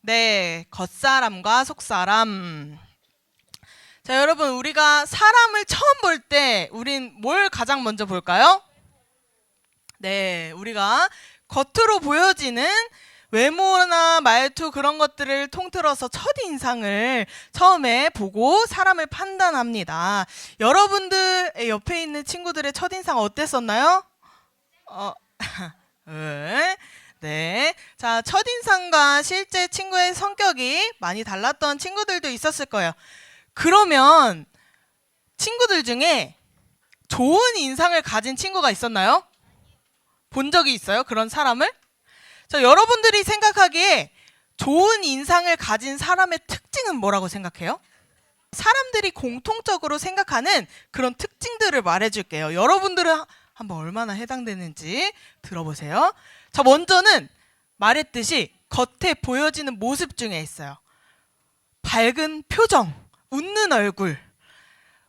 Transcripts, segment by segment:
네, 겉사람과 속사람. 자, 여러분, 우리가 사람을 처음 볼 때 우린 뭘 가장 먼저 볼까요? 네, 우리가 겉으로 보여지는 외모나 말투 그런 것들을 통틀어서 첫인상을 처음에 보고 사람을 판단합니다. 여러분들 옆에 있는 친구들의 첫인상 어땠었나요? 네. 자, 첫인상과 실제 친구의 성격이 많이 달랐던 친구들도 있었을 거예요. 그러면 친구들 중에 좋은 인상을 가진 친구가 있었나요? 본 적이 있어요? 그런 사람을? 자, 여러분들이 생각하기에 좋은 인상을 가진 사람의 특징은 뭐라고 생각해요? 사람들이 공통적으로 생각하는 그런 특징들을 말해줄게요. 여러분들은 한번 얼마나 해당되는지 들어보세요. 자, 먼저는 말했듯이 겉에 보여지는 모습 중에 있어요. 밝은 표정, 웃는 얼굴.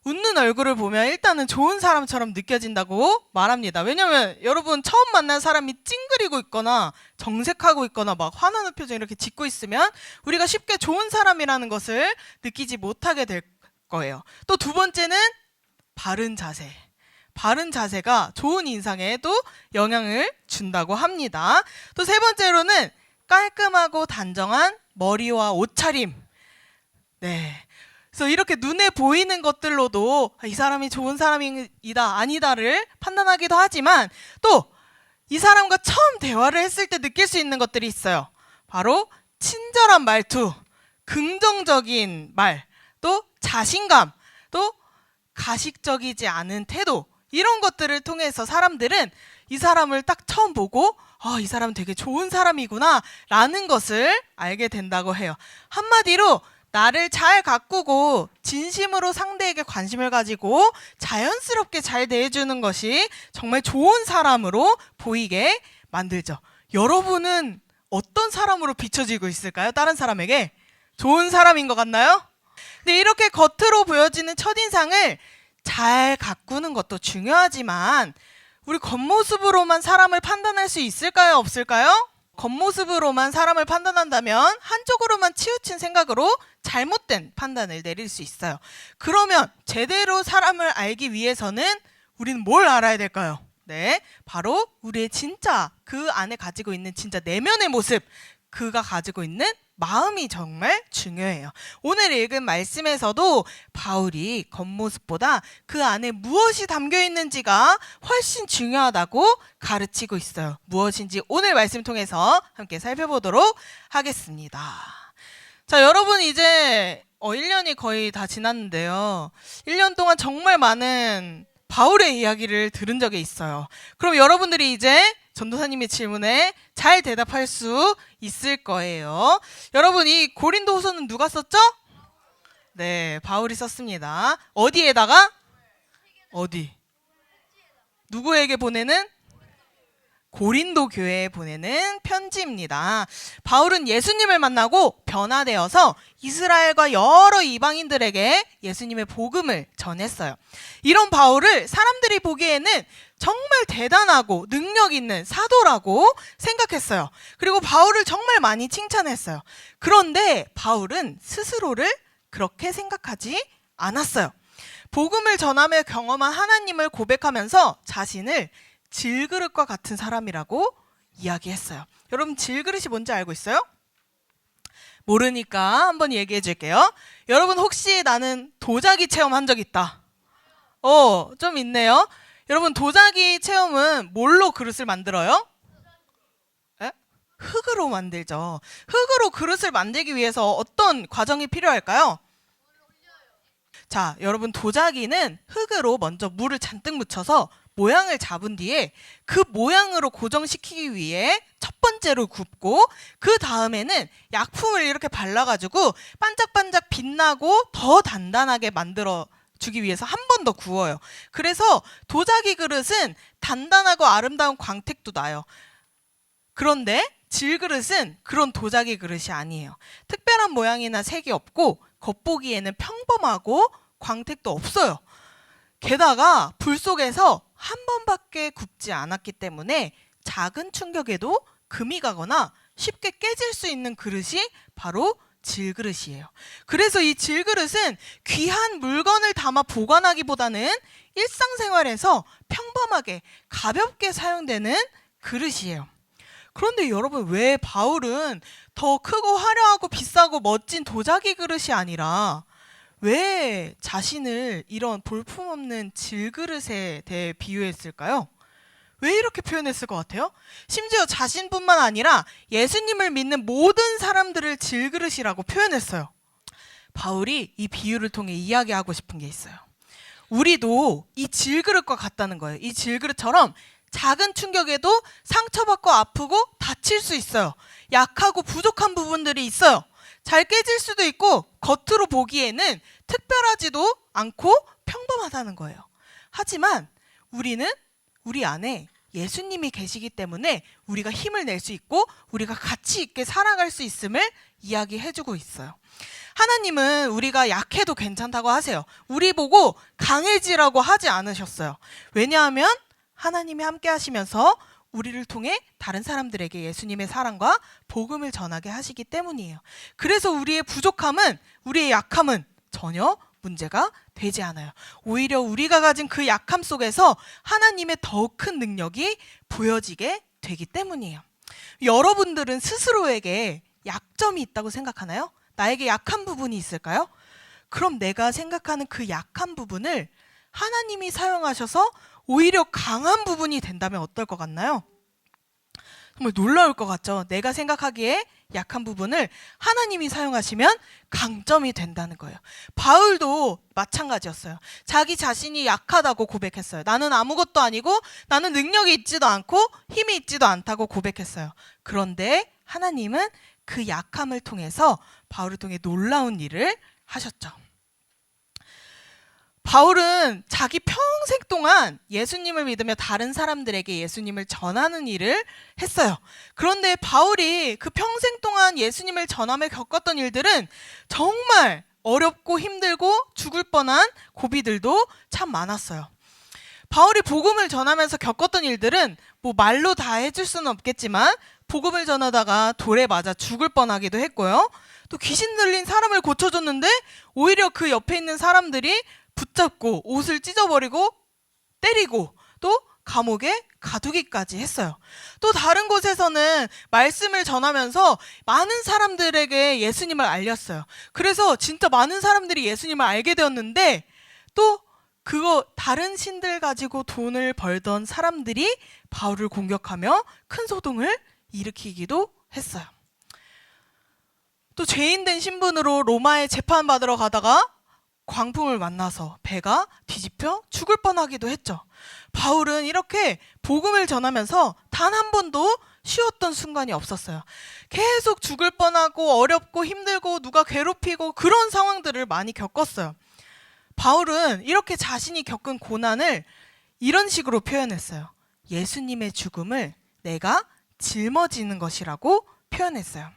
웃는 얼굴을 보면 일단은 좋은 사람처럼 느껴진다고 말합니다. 왜냐면 여러분 처음 만난 사람이 찡그리고 있거나 정색하고 있거나 막 화나는 표정 이렇게 짓고 있으면 우리가 쉽게 좋은 사람이라는 것을 느끼지 못하게 될 거예요. 또 두 번째는 바른 자세. 바른 자세가 좋은 인상에도 영향을 준다고 합니다. 또 세 번째로는 깔끔하고 단정한 머리와 옷차림. 네. 그래서 이렇게 눈에 보이는 것들로도 이 사람이 좋은 사람이다 아니다를 판단하기도 하지만 또 이 사람과 처음 대화를 했을 때 느낄 수 있는 것들이 있어요. 바로 친절한 말투, 긍정적인 말, 또 자신감, 또 가식적이지 않은 태도, 이런 것들을 통해서 사람들은 이 사람을 딱 처음 보고 이 사람 되게 좋은 사람이구나 라는 것을 알게 된다고 해요. 한마디로 나를 잘 가꾸고 진심으로 상대에게 관심을 가지고 자연스럽게 잘 대해주는 것이 정말 좋은 사람으로 보이게 만들죠. 여러분은 어떤 사람으로 비춰지고 있을까요? 다른 사람에게? 좋은 사람인 것 같나요? 근데 이렇게 겉으로 보여지는 첫인상을 잘 가꾸는 것도 중요하지만 우리 겉모습으로만 사람을 판단할 수 있을까요? 없을까요? 겉모습으로만 사람을 판단한다면 한쪽으로만 치우친 생각으로 잘못된 판단을 내릴 수 있어요. 그러면 제대로 사람을 알기 위해서는 우리는 뭘 알아야 될까요? 네, 바로 우리의 진짜 그 안에 가지고 있는 진짜 내면의 모습, 그가 가지고 있는 마음이 정말 중요해요. 오늘 읽은 말씀에서도 바울이 겉모습보다 그 안에 무엇이 담겨 있는지가 훨씬 중요하다고 가르치고 있어요. 무엇인지 오늘 말씀 통해서 함께 살펴보도록 하겠습니다. 자, 여러분 이제 1년이 거의 다 지났는데요. 1년 동안 정말 많은 바울의 이야기를 들은 적이 있어요. 그럼 여러분들이 이제 전도사님의 질문에 잘 대답할 수 있을 거예요. 여러분 이 고린도후서는 누가 썼죠? 네, 바울이 썼습니다. 어디에다가? 어디? 누구에게 보내는? 고린도 교회에 보내는 편지입니다. 바울은 예수님을 만나고 변화되어서 이스라엘과 여러 이방인들에게 예수님의 복음을 전했어요. 이런 바울을 사람들이 보기에는 정말 대단하고 능력 있는 사도라고 생각했어요. 그리고 바울을 정말 많이 칭찬했어요. 그런데 바울은 스스로를 그렇게 생각하지 않았어요. 복음을 전하며 경험한 하나님을 고백하면서 자신을 질그릇과 같은 사람이라고 이야기했어요. 여러분 질그릇이 뭔지 알고 있어요? 모르니까 한번 얘기해 줄게요. 여러분 혹시 나는 도자기 체험한 적 있다? 좀 있네요. 여러분 도자기 체험은 뭘로 그릇을 만들어요? 흙으로 만들죠. 흙으로 그릇을 만들기 위해서 어떤 과정이 필요할까요? 자, 여러분 도자기는 흙으로 먼저 물을 잔뜩 묻혀서 모양을 잡은 뒤에 그 모양으로 고정시키기 위해 첫 번째로 굽고 그 다음에는 약품을 이렇게 발라가지고 반짝반짝 빛나고 더 단단하게 만들어 주기 위해서 한 번 더 구워요. 그래서 도자기 그릇은 단단하고 아름다운 광택도 나요. 그런데 질그릇은 그런 도자기 그릇이 아니에요. 특별한 모양이나 색이 없고 겉보기에는 평범하고 광택도 없어요. 게다가 불 속에서 한 번밖에 굽지 않았기 때문에 작은 충격에도 금이 가거나 쉽게 깨질 수 있는 그릇이 바로 질그릇이에요. 그래서 이 질그릇은 귀한 물건을 담아 보관하기보다는 일상생활에서 평범하게 가볍게 사용되는 그릇이에요. 그런데 여러분, 왜 바울은 더 크고 화려하고 비싸고 멋진 도자기 그릇이 아니라 왜 자신을 이런 볼품없는 질그릇에 대해 비유했을까요? 왜 이렇게 표현했을 것 같아요? 심지어 자신뿐만 아니라 예수님을 믿는 모든 사람들을 질그릇이라고 표현했어요. 바울이 이 비유를 통해 이야기하고 싶은 게 있어요. 우리도 이 질그릇과 같다는 거예요. 이 질그릇처럼 작은 충격에도 상처받고 아프고 다칠 수 있어요. 약하고 부족한 부분들이 있어요. 잘 깨질 수도 있고 겉으로 보기에는 특별하지도 않고 평범하다는 거예요. 하지만 우리는 우리 안에 예수님이 계시기 때문에 우리가 힘을 낼 수 있고 우리가 가치 있게 살아갈 수 있음을 이야기해주고 있어요. 하나님은 우리가 약해도 괜찮다고 하세요. 우리 보고 강해지라고 하지 않으셨어요. 왜냐하면 하나님이 함께 하시면서 우리를 통해 다른 사람들에게 예수님의 사랑과 복음을 전하게 하시기 때문이에요. 그래서 우리의 부족함은, 우리의 약함은 전혀 문제가 되지 않아요. 오히려 우리가 가진 그 약함 속에서 하나님의 더 큰 능력이 보여지게 되기 때문이에요. 여러분들은 스스로에게 약점이 있다고 생각하나요? 나에게 약한 부분이 있을까요? 그럼 내가 생각하는 그 약한 부분을 하나님이 사용하셔서 오히려 강한 부분이 된다면 어떨 것 같나요? 정말 놀라울 것 같죠? 내가 생각하기에 약한 부분을 하나님이 사용하시면 강점이 된다는 거예요. 바울도 마찬가지였어요. 자기 자신이 약하다고 고백했어요. 나는 아무것도 아니고 나는 능력이 있지도 않고 힘이 있지도 않다고 고백했어요. 그런데 하나님은 그 약함을 통해서 바울을 통해 놀라운 일을 하셨죠. 바울은 자기 평생 동안 예수님을 믿으며 다른 사람들에게 예수님을 전하는 일을 했어요. 그런데 바울이 그 평생 동안 예수님을 전하며 겪었던 일들은 정말 어렵고 힘들고 죽을 뻔한 고비들도 참 많았어요. 바울이 복음을 전하면서 겪었던 일들은 뭐 말로 다 해줄 수는 없겠지만 복음을 전하다가 돌에 맞아 죽을 뻔하기도 했고요. 또 귀신 들린 사람을 고쳐줬는데 오히려 그 옆에 있는 사람들이 붙잡고 옷을 찢어버리고 때리고 또 감옥에 가두기까지 했어요. 또 다른 곳에서는 말씀을 전하면서 많은 사람들에게 예수님을 알렸어요. 그래서 진짜 많은 사람들이 예수님을 알게 되었는데 또 그거 다른 신들 가지고 돈을 벌던 사람들이 바울을 공격하며 큰 소동을 일으키기도 했어요. 또 죄인된 신분으로 로마에 재판받으러 가다가 광풍을 만나서 배가 뒤집혀 죽을 뻔하기도 했죠. 바울은 이렇게 복음을 전하면서 단 한 번도 쉬었던 순간이 없었어요. 계속 죽을 뻔하고 어렵고 힘들고 누가 괴롭히고 그런 상황들을 많이 겪었어요. 바울은 이렇게 자신이 겪은 고난을 이런 식으로 표현했어요. 예수님의 죽음을 내가 짊어지는 것이라고 표현했어요.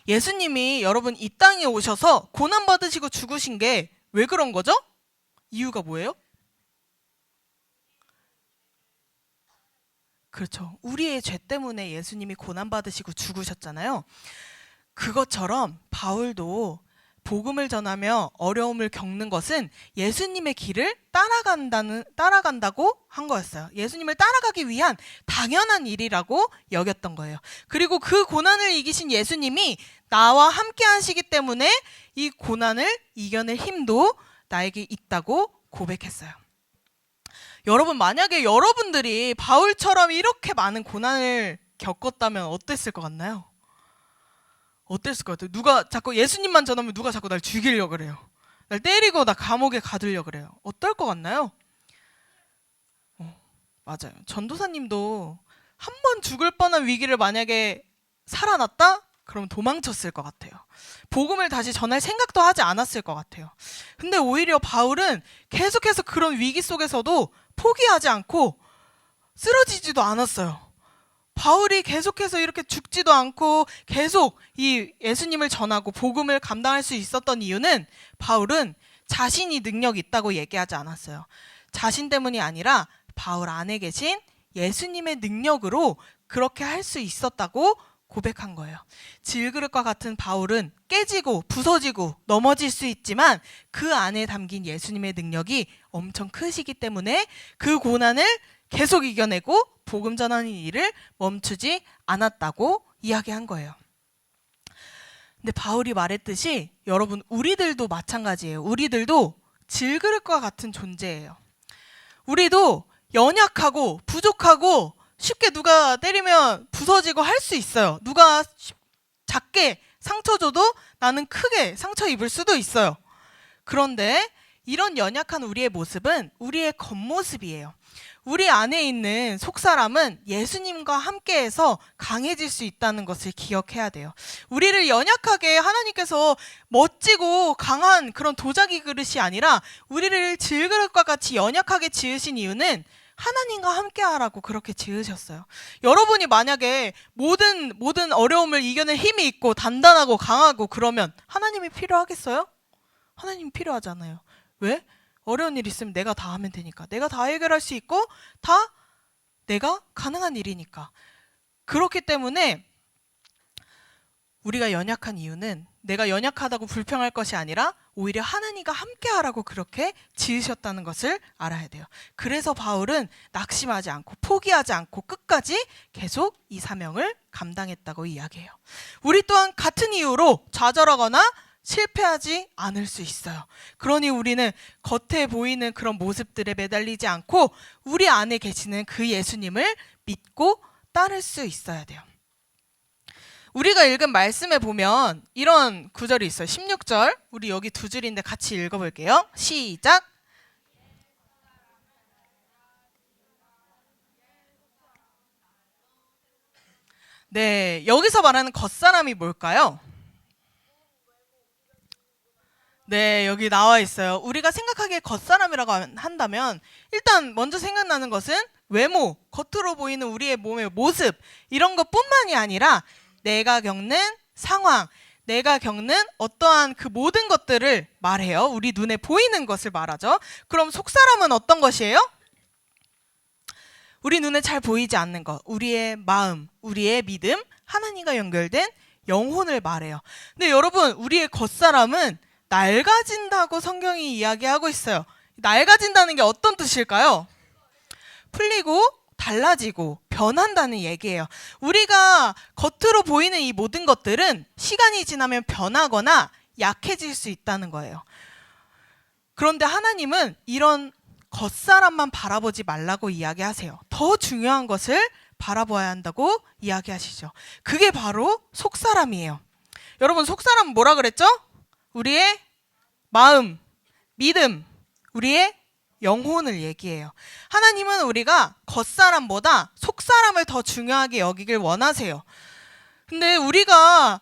예수님이 여러분 이 땅에 오셔서 고난받으시고 죽으신 게 왜 그런 거죠? 이유가 뭐예요? 그렇죠. 우리의 죄 때문에 예수님이 고난받으시고 죽으셨잖아요. 그것처럼 바울도 복음을 전하며 어려움을 겪는 것은 예수님의 길을 따라간다고 한 거였어요. 예수님을 따라가기 위한 당연한 일이라고 여겼던 거예요. 그리고 그 고난을 이기신 예수님이 나와 함께 하시기 때문에 이 고난을 이겨낼 힘도 나에게 있다고 고백했어요. 여러분, 만약에 여러분들이 바울처럼 이렇게 많은 고난을 겪었다면 어땠을 것 같나요? 어땠을 것 같아요? 누가 자꾸 예수님만 전하면 누가 자꾸 날 죽이려고 그래요. 날 때리고 나 감옥에 가두려 그래요. 어떨 것 같나요? 맞아요. 전도사님도 한 번 죽을 뻔한 위기를 만약에 살아났다? 그럼 도망쳤을 것 같아요. 복음을 다시 전할 생각도 하지 않았을 것 같아요. 근데 오히려 바울은 계속해서 그런 위기 속에서도 포기하지 않고 쓰러지지도 않았어요. 바울이 계속해서 이렇게 죽지도 않고 계속 이 예수님을 전하고 복음을 감당할 수 있었던 이유는 바울은 자신이 능력이 있다고 얘기하지 않았어요. 자신 때문이 아니라 바울 안에 계신 예수님의 능력으로 그렇게 할 수 있었다고 고백한 거예요. 질그릇과 같은 바울은 깨지고 부서지고 넘어질 수 있지만 그 안에 담긴 예수님의 능력이 엄청 크시기 때문에 그 고난을 계속 이겨내고 복음 전하는 일을 멈추지 않았다고 이야기한 거예요. 근데 바울이 말했듯이 여러분, 우리들도 마찬가지예요. 우리들도 질그릇과 같은 존재예요. 우리도 연약하고 부족하고 쉽게 누가 때리면 부서지고 할 수 있어요. 누가 작게 상처 줘도 나는 크게 상처 입을 수도 있어요. 그런데 이런 연약한 우리의 모습은 우리의 겉모습이에요. 우리 안에 있는 속사람은 예수님과 함께해서 강해질 수 있다는 것을 기억해야 돼요. 우리를 연약하게 하나님께서 멋지고 강한 그런 도자기 그릇이 아니라 우리를 질그릇과 같이 연약하게 지으신 이유는 하나님과 함께하라고 그렇게 지으셨어요. 여러분이 만약에 모든 어려움을 이겨낼 힘이 있고 단단하고 강하고 그러면 하나님이 필요하겠어요? 하나님 필요하잖아요. 왜? 어려운 일 있으면 내가 다 하면 되니까. 내가 다 해결할 수 있고 다 내가 가능한 일이니까. 그렇기 때문에 우리가 연약한 이유는 내가 연약하다고 불평할 것이 아니라 오히려 하나님과 함께하라고 그렇게 지으셨다는 것을 알아야 돼요. 그래서 바울은 낙심하지 않고 포기하지 않고 끝까지 계속 이 사명을 감당했다고 이야기해요. 우리 또한 같은 이유로 좌절하거나 실패하지 않을 수 있어요. 그러니 우리는 겉에 보이는 그런 모습들에 매달리지 않고 우리 안에 계시는 그 예수님을 믿고 따를 수 있어야 돼요. 우리가 읽은 말씀에 보면 이런 구절이 있어요. 16절, 우리 여기 두 줄인데 같이 읽어볼게요. 시작. 네, 여기서 말하는 겉사람이 뭘까요? 네, 여기 나와 있어요. 우리가 생각하기에 겉사람이라고 한다면 일단 먼저 생각나는 것은 외모, 겉으로 보이는 우리의 몸의 모습, 이런 것뿐만이 아니라 내가 겪는 상황, 내가 겪는 어떠한 그 모든 것들을 말해요. 우리 눈에 보이는 것을 말하죠. 그럼 속사람은 어떤 것이에요? 우리 눈에 잘 보이지 않는 것, 우리의 마음, 우리의 믿음, 하나님과 연결된 영혼을 말해요. 근데 여러분, 우리의 겉사람은 낡아진다고 성경이 이야기하고 있어요. 낡아진다는 게 어떤 뜻일까요? 풀리고 달라지고 변한다는 얘기예요. 우리가 겉으로 보이는 이 모든 것들은 시간이 지나면 변하거나 약해질 수 있다는 거예요. 그런데 하나님은 이런 겉사람만 바라보지 말라고 이야기하세요. 더 중요한 것을 바라봐야 한다고 이야기하시죠. 그게 바로 속사람이에요. 여러분, 속사람은 뭐라 그랬죠? 우리의 마음, 믿음, 우리의 영혼을 얘기해요. 하나님은 우리가 겉사람보다 속사람을 더 중요하게 여기길 원하세요. 근데 우리가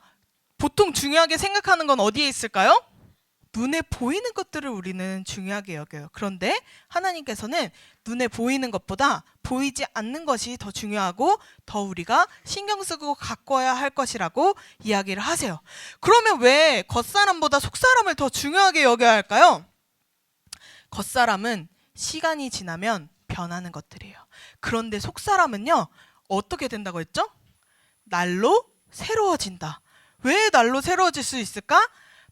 보통 중요하게 생각하는 건 어디에 있을까요? 눈에 보이는 것들을 우리는 중요하게 여겨요. 그런데 하나님께서는 눈에 보이는 것보다 보이지 않는 것이 더 중요하고 더 우리가 신경 쓰고 가꿔야 할 것이라고 이야기를 하세요. 그러면 왜 겉사람보다 속사람을 더 중요하게 여겨야 할까요? 겉사람은 시간이 지나면 변하는 것들이에요. 그런데 속사람은요, 어떻게 된다고 했죠? 날로 새로워진다. 왜 날로 새로워질 수 있을까?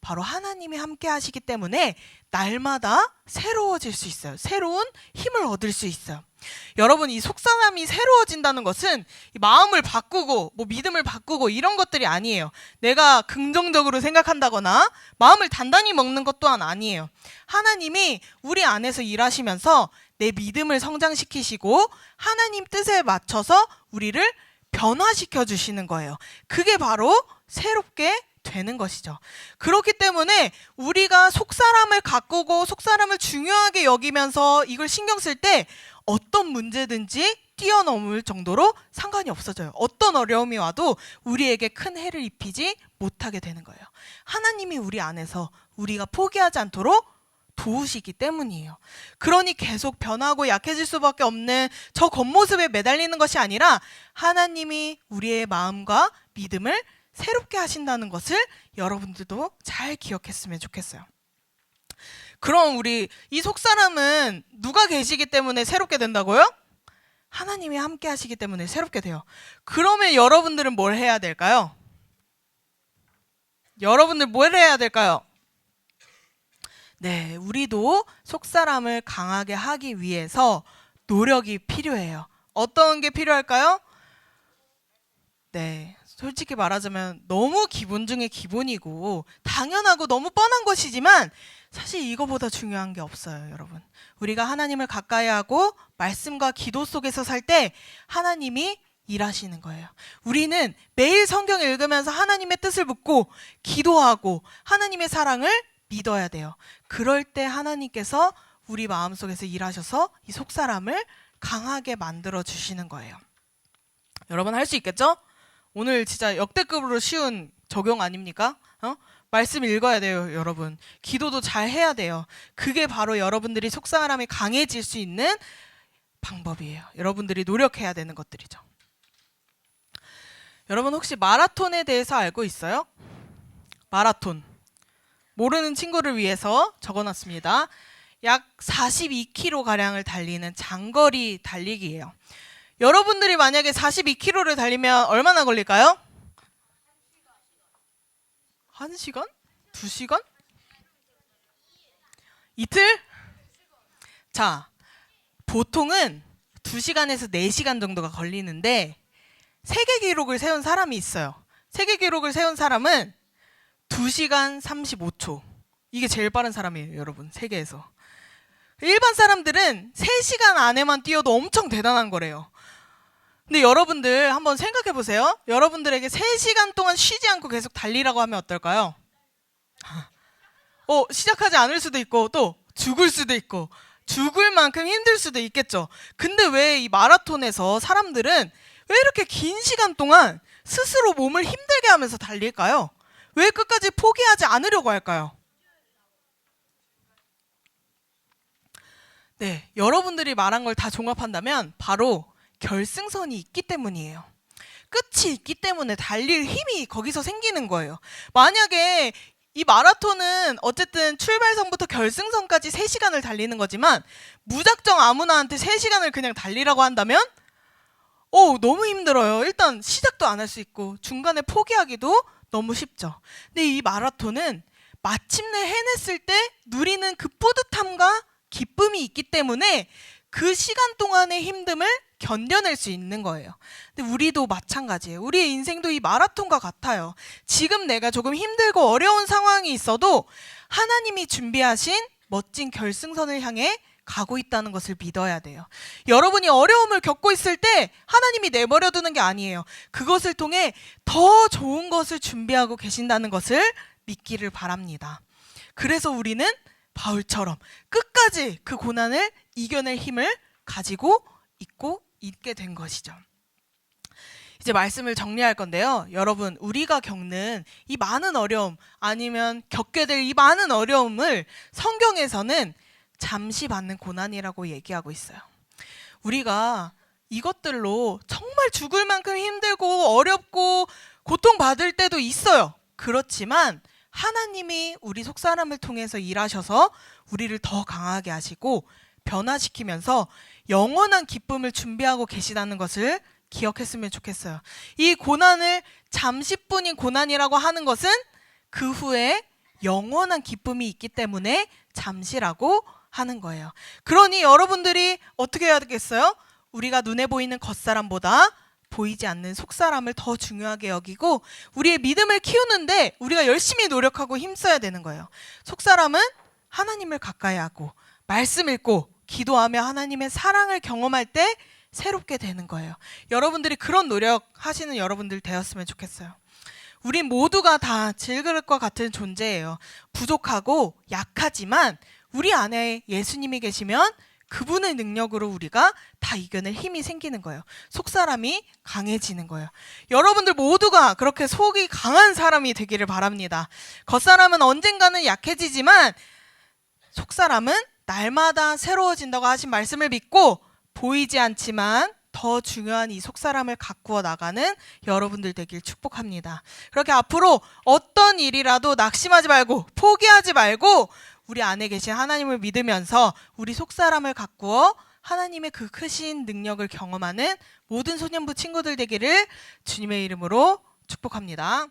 바로 하나님이 함께 하시기 때문에 날마다 새로워질 수 있어요. 새로운 힘을 얻을 수 있어요. 여러분, 이 속사람이 새로워진다는 것은 마음을 바꾸고 믿음을 바꾸고 이런 것들이 아니에요. 내가 긍정적으로 생각한다거나 마음을 단단히 먹는 것 또한 아니에요. 하나님이 우리 안에서 일하시면서 내 믿음을 성장시키시고 하나님 뜻에 맞춰서 우리를 변화시켜 주시는 거예요. 그게 바로 새롭게 되는 것이죠. 그렇기 때문에 우리가 속사람을 가꾸고 속사람을 중요하게 여기면서 이걸 신경 쓸 때 어떤 문제든지 뛰어넘을 정도로 상관이 없어져요. 어떤 어려움이 와도 우리에게 큰 해를 입히지 못하게 되는 거예요. 하나님이 우리 안에서 우리가 포기하지 않도록 도우시기 때문이에요. 그러니 계속 변하고 약해질 수밖에 없는 저 겉모습에 매달리는 것이 아니라 하나님이 우리의 마음과 믿음을 새롭게 하신다는 것을 여러분들도 잘 기억했으면 좋겠어요. 그럼 우리 이 속사람은 누가 계시기 때문에 새롭게 된다고요? 하나님이 함께 하시기 때문에 새롭게 돼요. 그러면 여러분들은 뭘 해야 될까요? 여러분들 뭘 해야 될까요? 네, 우리도 속사람을 강하게 하기 위해서 노력이 필요해요. 어떤 게 필요할까요? 네, 솔직히 말하자면 너무 기본 중에 기본이고 당연하고 너무 뻔한 것이지만 사실 이거보다 중요한 게 없어요, 여러분. 우리가 하나님을 가까이 하고 말씀과 기도 속에서 살 때 하나님이 일하시는 거예요. 우리는 매일 성경 읽으면서 하나님의 뜻을 묻고 기도하고 하나님의 사랑을 믿어야 돼요. 그럴 때 하나님께서 우리 마음속에서 일하셔서 이 속사람을 강하게 만들어 주시는 거예요. 여러분 할 수 있겠죠? 오늘 진짜 역대급으로 쉬운 적용 아닙니까? 말씀 읽어야 돼요, 여러분. 기도도 잘 해야 돼요. 그게 바로 여러분들이 속사람이 강해질 수 있는 방법이에요. 여러분들이 노력해야 되는 것들이죠. 여러분 혹시 마라톤에 대해서 알고 있어요? 마라톤. 모르는 친구를 위해서 적어놨습니다. 약 42km가량을 달리는 장거리 달리기예요. 여러분들이 만약에 42km를 달리면 얼마나 걸릴까요? 1시간? 2시간? 이틀? 자, 보통은 2시간에서 4시간 정도가 걸리는데 세계 기록을 세운 사람이 있어요. 세계 기록을 세운 사람은 2시간 35초. 이게 제일 빠른 사람이에요, 여러분. 세계에서. 일반 사람들은 3시간 안에만 뛰어도 엄청 대단한 거래요. 근데 여러분들 한번 생각해 보세요. 여러분들에게 3시간 동안 쉬지 않고 계속 달리라고 하면 어떨까요? 시작하지 않을 수도 있고 또 죽을 수도 있고 죽을 만큼 힘들 수도 있겠죠. 근데 왜 이 마라톤에서 사람들은 왜 이렇게 긴 시간 동안 스스로 몸을 힘들게 하면서 달릴까요? 왜 끝까지 포기하지 않으려고 할까요? 네, 여러분들이 말한 걸 다 종합한다면 바로 결승선이 있기 때문이에요. 끝이 있기 때문에 달릴 힘이 거기서 생기는 거예요. 만약에 이 마라톤은 어쨌든 출발선부터 결승선까지 3시간을 달리는 거지만 무작정 아무나한테 3시간을 그냥 달리라고 한다면 너무 힘들어요. 일단 시작도 안 할 수 있고 중간에 포기하기도 너무 쉽죠. 근데 이 마라톤은 마침내 해냈을 때 누리는 그 뿌듯함과 기쁨이 있기 때문에 그 시간 동안의 힘듦을 견뎌낼 수 있는 거예요. 근데 우리도 마찬가지예요. 우리의 인생도 이 마라톤과 같아요. 지금 내가 조금 힘들고 어려운 상황이 있어도 하나님이 준비하신 멋진 결승선을 향해 가고 있다는 것을 믿어야 돼요. 여러분이 어려움을 겪고 있을 때 하나님이 내버려 두는 게 아니에요. 그것을 통해 더 좋은 것을 준비하고 계신다는 것을 믿기를 바랍니다. 그래서 우리는 바울처럼 끝까지 그 고난을 이겨낼 힘을 가지고 있게 된 것이죠. 이제 말씀을 정리할 건데요. 여러분, 우리가 겪는 이 많은 어려움 아니면 겪게 될 이 많은 어려움을 성경에서는 잠시 받는 고난이라고 얘기하고 있어요. 우리가 이것들로 정말 죽을 만큼 힘들고 어렵고 고통받을 때도 있어요. 그렇지만 하나님이 우리 속사람을 통해서 일하셔서 우리를 더 강하게 하시고 변화시키면서 영원한 기쁨을 준비하고 계시다는 것을 기억했으면 좋겠어요. 이 고난을 잠시뿐인 고난이라고 하는 것은 그 후에 영원한 기쁨이 있기 때문에 잠시라고 하는 거예요. 그러니 여러분들이 어떻게 해야 되겠어요? 우리가 눈에 보이는 겉사람보다 보이지 않는 속사람을 더 중요하게 여기고 우리의 믿음을 키우는데 우리가 열심히 노력하고 힘써야 되는 거예요. 속사람은 하나님을 가까이 하고 말씀 읽고 기도하며 하나님의 사랑을 경험할 때 새롭게 되는 거예요. 여러분들이 그런 노력하시는 여러분들 되었으면 좋겠어요. 우린 모두가 다 질그릇과 같은 존재예요. 부족하고 약하지만 우리 안에 예수님이 계시면 그분의 능력으로 우리가 다 이겨낼 힘이 생기는 거예요. 속사람이 강해지는 거예요. 여러분들 모두가 그렇게 속이 강한 사람이 되기를 바랍니다. 겉사람은 언젠가는 약해지지만 속사람은 날마다 새로워진다고 하신 말씀을 믿고 보이지 않지만 더 중요한 이 속사람을 가꾸어 나가는 여러분들 되길 축복합니다. 그렇게 앞으로 어떤 일이라도 낙심하지 말고 포기하지 말고 우리 안에 계신 하나님을 믿으면서 우리 속사람을 가꾸어 하나님의 그 크신 능력을 경험하는 모든 소년부 친구들 되기를 주님의 이름으로 축복합니다.